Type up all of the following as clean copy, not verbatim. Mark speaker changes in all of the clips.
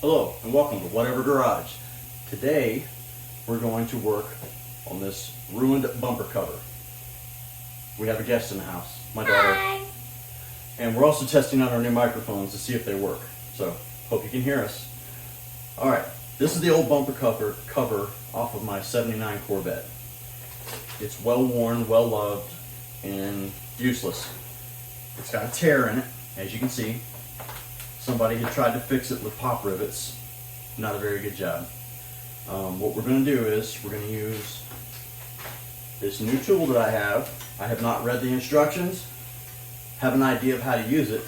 Speaker 1: Hello and welcome to Whatever Garage. Today we're going to work on this ruined bumper cover. We have a guest in the house, my daughter.
Speaker 2: Hi.
Speaker 1: And we're also testing out our new microphones to see if they work. So hope you can hear us. Alright, this is the old bumper cover off of my 79 Corvette. It's well worn, well loved, and useless. It's got a tear in it, as you can see. Somebody had tried to fix it with pop rivets. Not a very good job. What we're going to do is we're going to use this new tool that I have. I have not read the instructions. Have an idea of how to use it.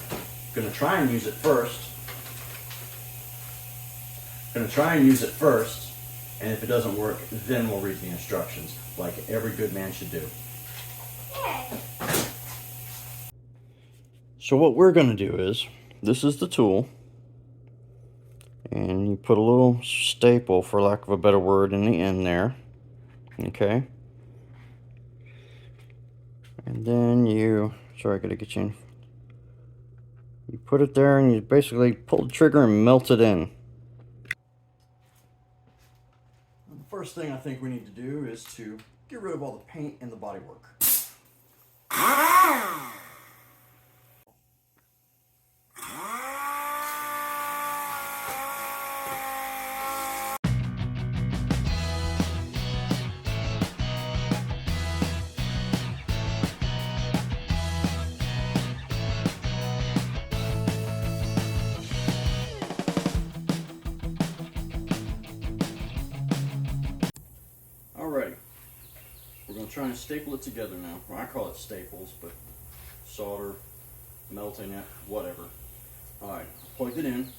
Speaker 1: Going to try and use it first. And if it doesn't work, then we'll read the instructions, like every good man should do.
Speaker 2: Yay.
Speaker 1: So what we're going to do is, this is the tool, and you put a little staple, for lack of a better word, in the end there, okay? And then you, sorry, I gotta get you in. You put it there and you basically pull the trigger and melt it in. The first thing I think we need to do is to get rid of all the paint and the bodywork. Alrighty, we're going to try and staple it together now. Well, I call it staples, but solder, melting it, whatever. Alright, plugged it in.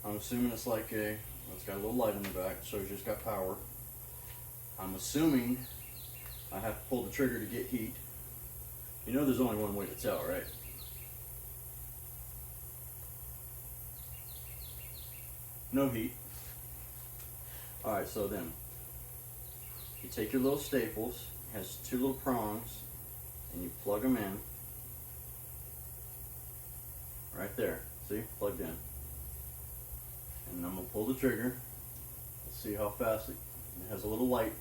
Speaker 1: I'm assuming it's like it's got a little light in the back, so it's just got power. I'm assuming I have to pull the trigger to get heat. You know there's only one way to tell, right? No heat. Alright, so then you take your little staples, it has two little prongs, and you plug them in. Right there, see, plugged in. And I'm going to pull the trigger. Let's see how fast it has a little light.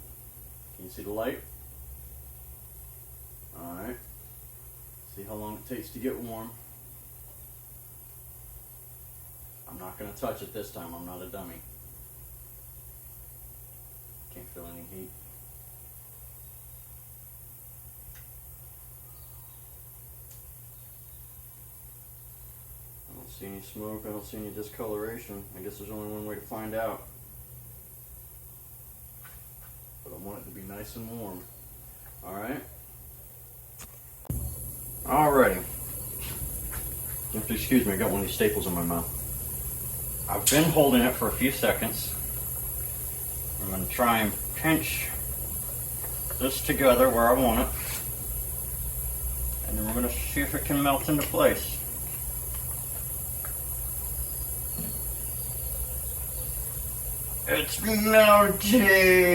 Speaker 1: Can you see the light? Alright. See how long it takes to get warm. I'm not going to touch it this time, I'm not a dummy. Can't feel any heat. I don't see any smoke, I don't see any discoloration. I guess there's only one way to find out. But I want it to be nice and warm. Alright? Alrighty. You have to excuse me, I got one of these staples in my mouth. I've been holding it for a few seconds. I'm going to try and pinch this together where I want it. And then we're going to see if it can melt into place. It's melting!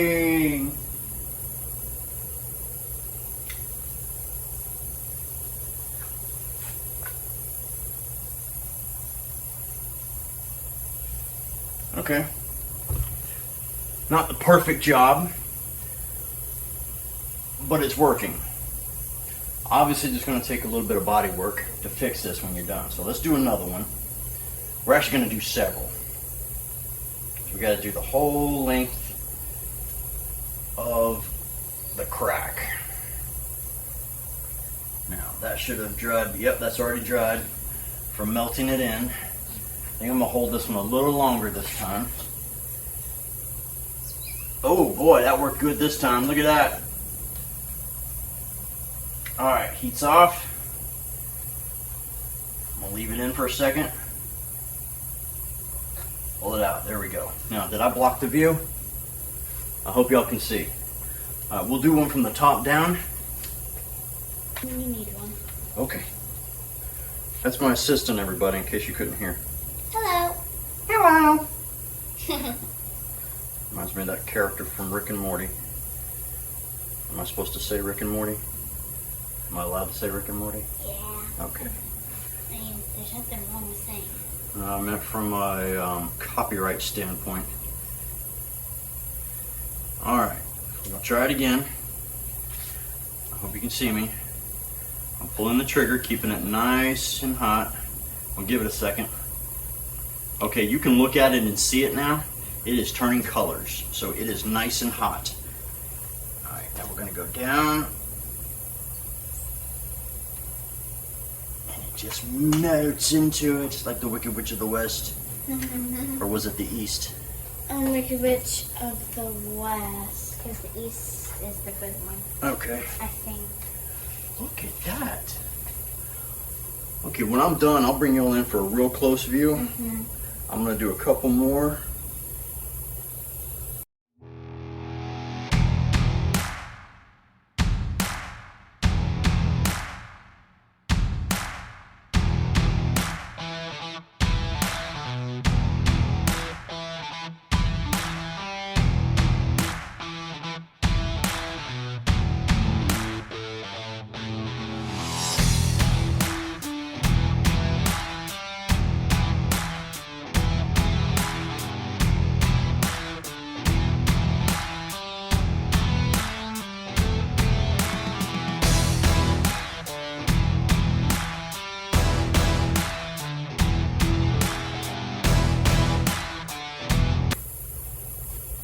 Speaker 1: Okay. Not the perfect job, but it's working. Obviously just going to take a little bit of body work to fix this when you're done. So let's do another one. We're actually going to do several. We got to do the whole length of the crack. Now that should have dried. Yep, that's already dried from melting it in. I think I'm going to hold this one a little longer this time. Oh boy, that worked good this time. Look at that. Alright, heat's off. I'm going to leave it in for a second. Pull it out. There we go. Now, did I block the view? I hope y'all can see. We'll do one from the top down.
Speaker 2: You need one.
Speaker 1: Okay. That's my assistant, everybody, in case you couldn't hear.
Speaker 2: Hello.
Speaker 1: Hello. Reminds me of that character from Rick and Morty. Am I supposed to say Rick and Morty? Am I allowed to say Rick and Morty?
Speaker 2: Yeah.
Speaker 1: Okay.
Speaker 2: I mean, there's nothing wrong with saying it.
Speaker 1: I meant from a copyright standpoint. Alright, I'm gonna try it again. I hope you can see me. I'm pulling the trigger, keeping it nice and hot. I'll give it a second. Okay, you can look at it and see it now. It is turning colors, so it is nice and hot. Alright, now we're gonna go down. And it just melts into it, just like the Wicked Witch of the West. Or was it the East?
Speaker 2: Wicked Witch of the West, because the East is the good one.
Speaker 1: Okay.
Speaker 2: I think.
Speaker 1: Look at that. Okay, when I'm done, I'll bring you all in for a real close view. I'm gonna do a couple more.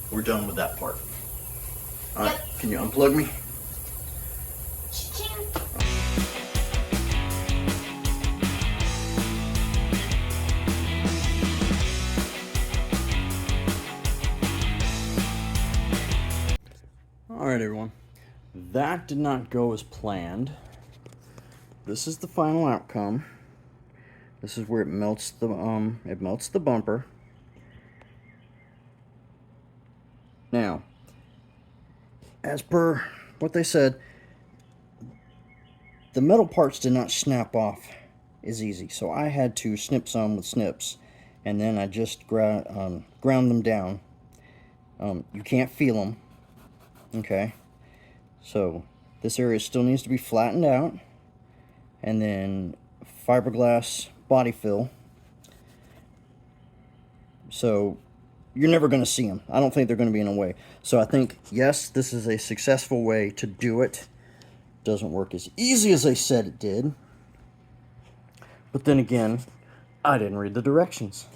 Speaker 1: We're done with that part. All right, can you unplug me?
Speaker 2: Cha-ching.
Speaker 1: All right, everyone. That did not go as planned. This is the final outcome. This is where it melts the bumper. Now, as per what they said, the metal parts did not snap off as easy, so I had to snip some with snips, and then I just ground them down. You can't feel them, okay? So this area still needs to be flattened out, and then fiberglass body fill. So you're never going to see them. I don't think they're going to be in the way. So I think, yes, this is a successful way to do it. Doesn't work as easy as they said it did. But then again, I didn't read the directions.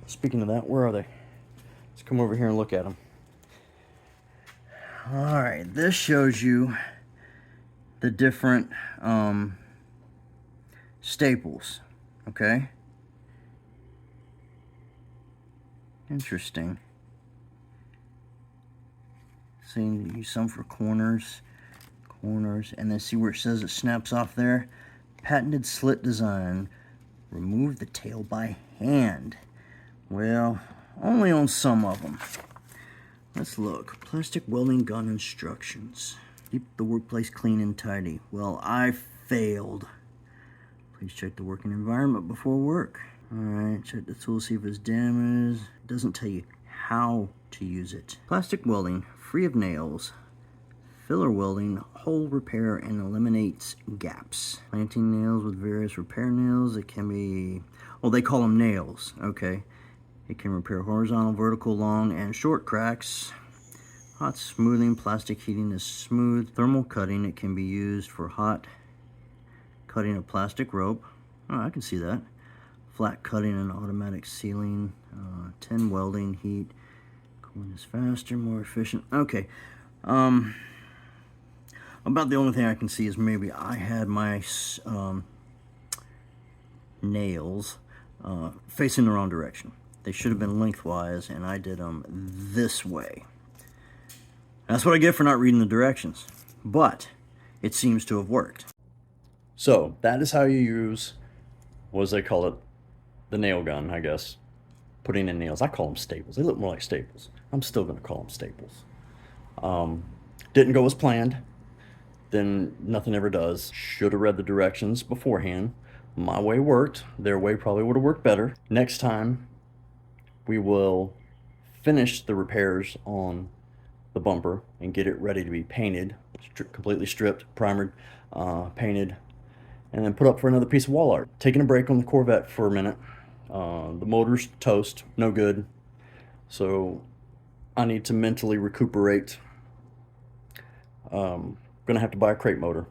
Speaker 1: Speaking of that, where are they? Let's come over here and look at them. Alright, this shows you the different staples. Okay? Interesting. Seeing use some for corners, and then see where it says it snaps off there. Patented slit design. Remove the tail by hand. Well, only on some of them. Let's look. Plastic welding gun instructions. Keep the workplace clean and tidy. Well, I failed. Please check the working environment before work. Alright, check the tool, see if it's damaged. It doesn't tell you how to use it. Plastic welding, free of nails. Filler welding, hole repair and eliminates gaps. Planting nails with various repair nails. It can be, oh, they call them nails. Okay. It can repair horizontal, vertical, long, and short cracks. Hot smoothing, plastic heating is smooth. Thermal cutting, it can be used for hot cutting of plastic rope. Oh, I can see that. Flat cutting and automatic sealing. 10 welding, heat. Cooling is faster, more efficient. Okay. About the only thing I can see is maybe I had my nails facing the wrong direction. They should have been lengthwise, and I did them this way. That's what I get for not reading the directions. But it seems to have worked. So that is how you use, what do they call it? The nail gun, I guess. Putting in nails. I call them staples. They look more like staples. I'm still going to call them staples. Didn't go as planned. Then nothing ever does. Should have read the directions beforehand. My way worked. Their way probably would have worked better. Next time, we will finish the repairs on the bumper and get it ready to be painted. Completely stripped, primered, painted, and then put up for another piece of wall art. Taking a break on the Corvette for a minute. The motor's toast, no good. So I need to mentally recuperate. Gonna have to buy a crate motor,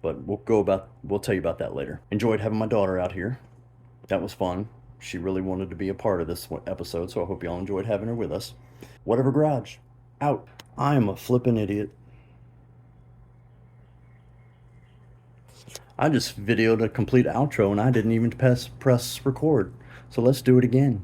Speaker 1: but we'll tell you about that later. Enjoyed having my daughter out here. That was fun. She really wanted to be a part of this episode, so I hope y'all enjoyed having her with us. Whatever garage, out. I am a flippin' idiot. I just videoed a complete outro and I didn't even press record. So let's do it again.